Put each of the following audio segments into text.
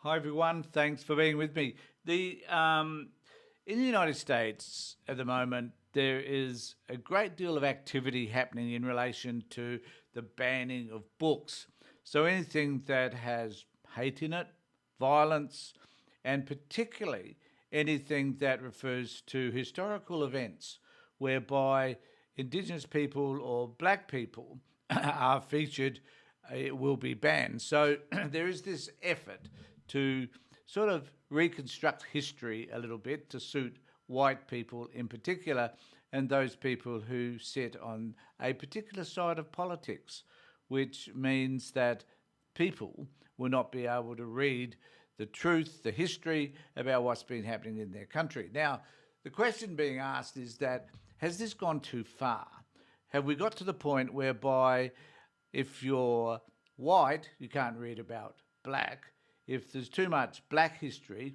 Hi everyone, thanks for being with me. In the United States at the moment, there is a great deal of activity happening in relation to the banning of books. So anything that has hate in it, violence, and particularly anything that refers to historical events whereby Indigenous people or black people are featured, it will be banned. So there is this effort to sort of reconstruct history a little bit to suit white people in particular and those people who sit on a particular side of politics, which means that people will not be able to read the truth, the history about what's been happening in their country. Now, the question being asked is that, has this gone too far? Have we got to the point whereby if you're white, you can't read about black? If there's too much black history,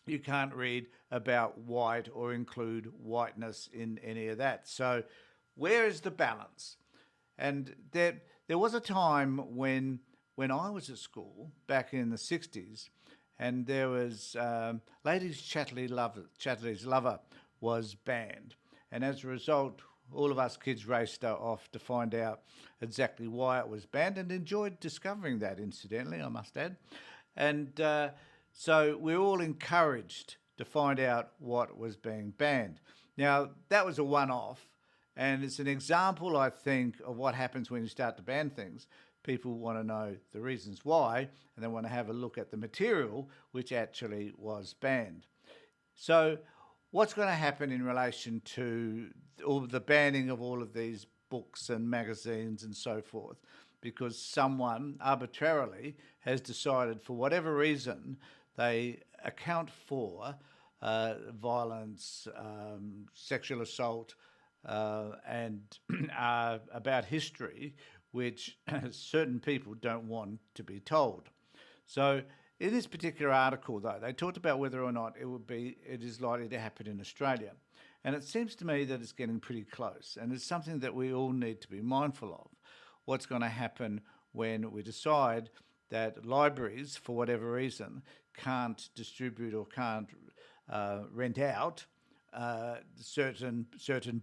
you can't read about white or include whiteness in any of that. So where is the balance? And there was a time when I was at school back in the 60s, and there was Ladies Chatterley's Lover was banned. And as a result, all of us kids raced off to find out exactly why it was banned and enjoyed discovering that, incidentally, I must add. And so we're all encouraged to find out what was being banned. Now, that was a one-off, and it's an example, I think, of what happens when you start to ban things. People want to know the reasons why, and they want to have a look at the material which actually was banned. So what's going to happen in relation to all the banning of all of these books and magazines and so forth? Because someone arbitrarily has decided, for whatever reason, they account for violence, sexual assault, and about history, which certain people don't want to be told. So in this particular article, though, they talked about whether or not it is likely to happen in Australia. And it seems to me that it's getting pretty close, and it's something that we all need to be mindful of. What's going to happen when we decide that libraries, for whatever reason, can't distribute or can't rent out certain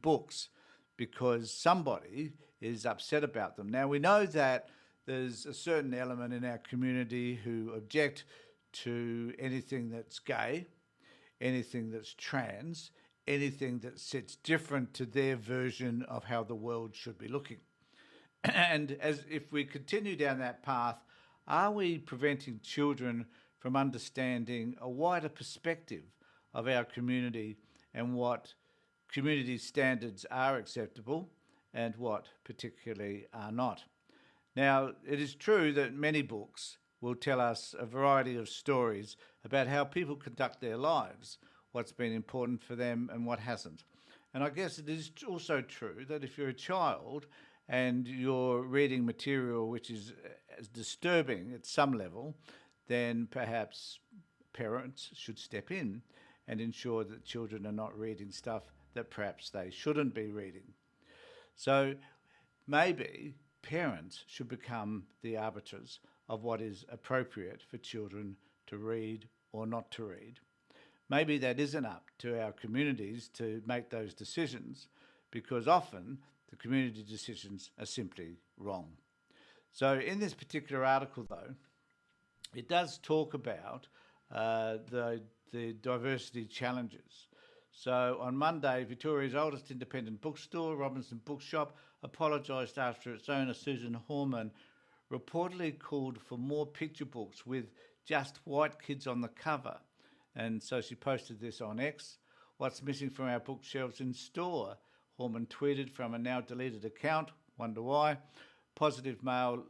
books because somebody is upset about them. Now, we know that there's a certain element in our community who object to anything that's gay, anything that's trans, anything that sits different to their version of how the world should be looking. And as if we continue down that path, are we preventing children from understanding a wider perspective of our community and what community standards are acceptable and what particularly are not? Now, it is true that many books will tell us a variety of stories about how people conduct their lives, what's been important for them and what hasn't. And I guess it is also true that if you're a child and you're reading material which is disturbing at some level, then perhaps parents should step in and ensure that children are not reading stuff that perhaps they shouldn't be reading. So maybe parents should become the arbiters of what is appropriate for children to read or not to read. Maybe that isn't up to our communities to make those decisions, because often the community decisions are simply wrong. So in this particular article, though, it does talk about the diversity challenges. So on Monday, Victoria's oldest independent bookstore, Robinson Bookshop, apologised after its owner, Susan Horman, reportedly called for more picture books with just white kids on the cover. And so she posted this on X. "What's missing from our bookshelves in store?" Horman tweeted from a now deleted account. Wonder why. Positive male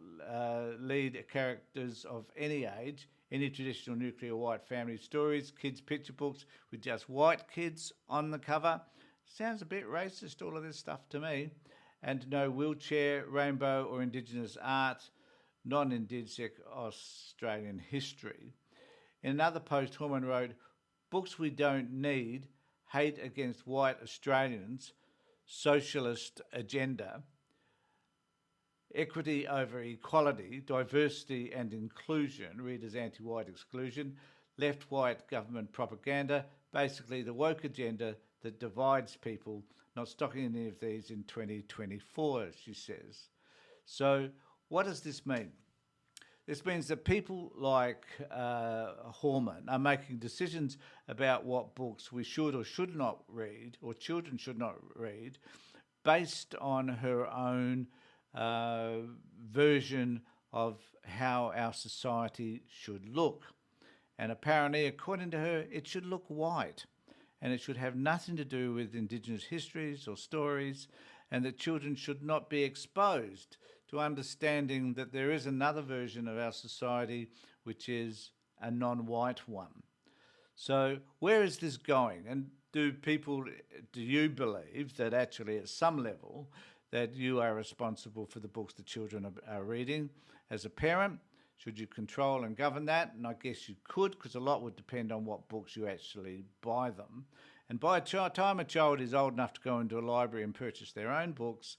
lead characters of any age, any traditional nuclear white family stories, kids' picture books with just white kids on the cover. Sounds a bit racist, all of this stuff to me. And no wheelchair, rainbow or Indigenous art, non-Indigenous Australian history. In another post, Horman wrote, "Books we don't need, hate against white Australians, socialist agenda." Equity over equality, diversity and inclusion, read as anti-white exclusion, left-white government propaganda, basically the woke agenda that divides people, not stocking any of these in 2024, she says. So what does this mean? This means that people like Horman are making decisions about what books we should or should not read, or children should not read, based on her own version of how our society should look. And apparently, according to her, it should look white, and it should have nothing to do with Indigenous histories or stories, and that children should not be exposed to understanding that there is another version of our society which is a non-white one. So where is this going? And do you believe that actually at some level that you are responsible for the books the children are reading? As a parent, should you control and govern that? And I guess you could, because a lot would depend on what books you actually buy them. And by the time a child is old enough to go into a library and purchase their own books,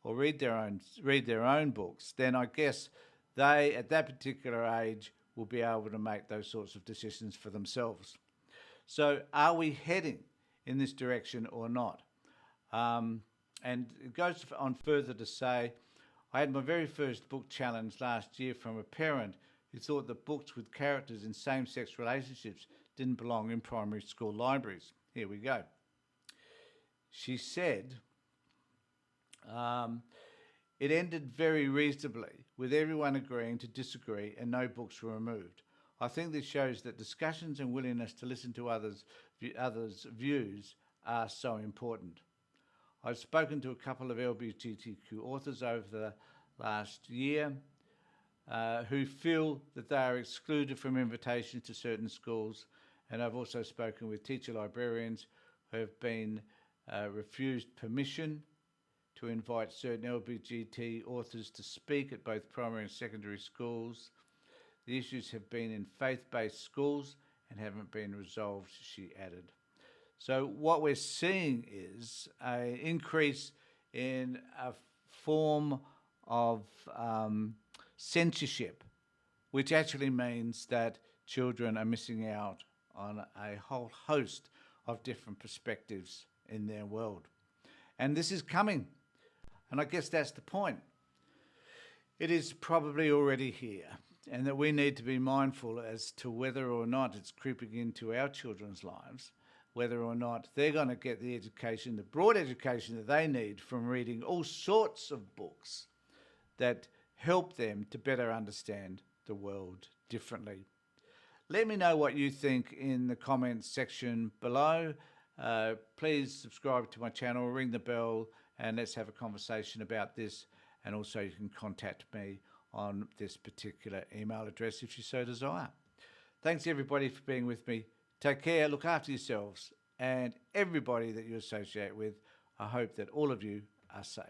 or read their own books, then I guess they, at that particular age, will be able to make those sorts of decisions for themselves. So are we heading in this direction or not? And it goes on further to say, I had my very first book challenge last year from a parent who thought that books with characters in same-sex relationships didn't belong in primary school libraries. Here we go. She said, it ended very reasonably, with everyone agreeing to disagree and no books were removed. I think this shows that discussions and willingness to listen to others' views are so important. I've spoken to a couple of LGBTQ authors over the last year who feel that they are excluded from invitations to certain schools, and I've also spoken with teacher librarians who have been refused permission to invite certain LGBT authors to speak at both primary and secondary schools. The issues have been in faith-based schools and haven't been resolved, she added. So what we're seeing is an increase in a form of censorship, which actually means that children are missing out on a whole host of different perspectives in their world. And this is coming. And I guess that's the point. It is probably already here, and that we need to be mindful as to whether or not it's creeping into our children's lives, whether or not they're going to get the education, the broad education that they need from reading all sorts of books that help them to better understand the world differently. Let me know what you think in the comments section below. Please subscribe to my channel, ring the bell, and let's have a conversation about this. And also you can contact me on this particular email address if you so desire. Thanks everybody for being with me. Take care, look after yourselves, and everybody that you associate with. I hope that all of you are safe.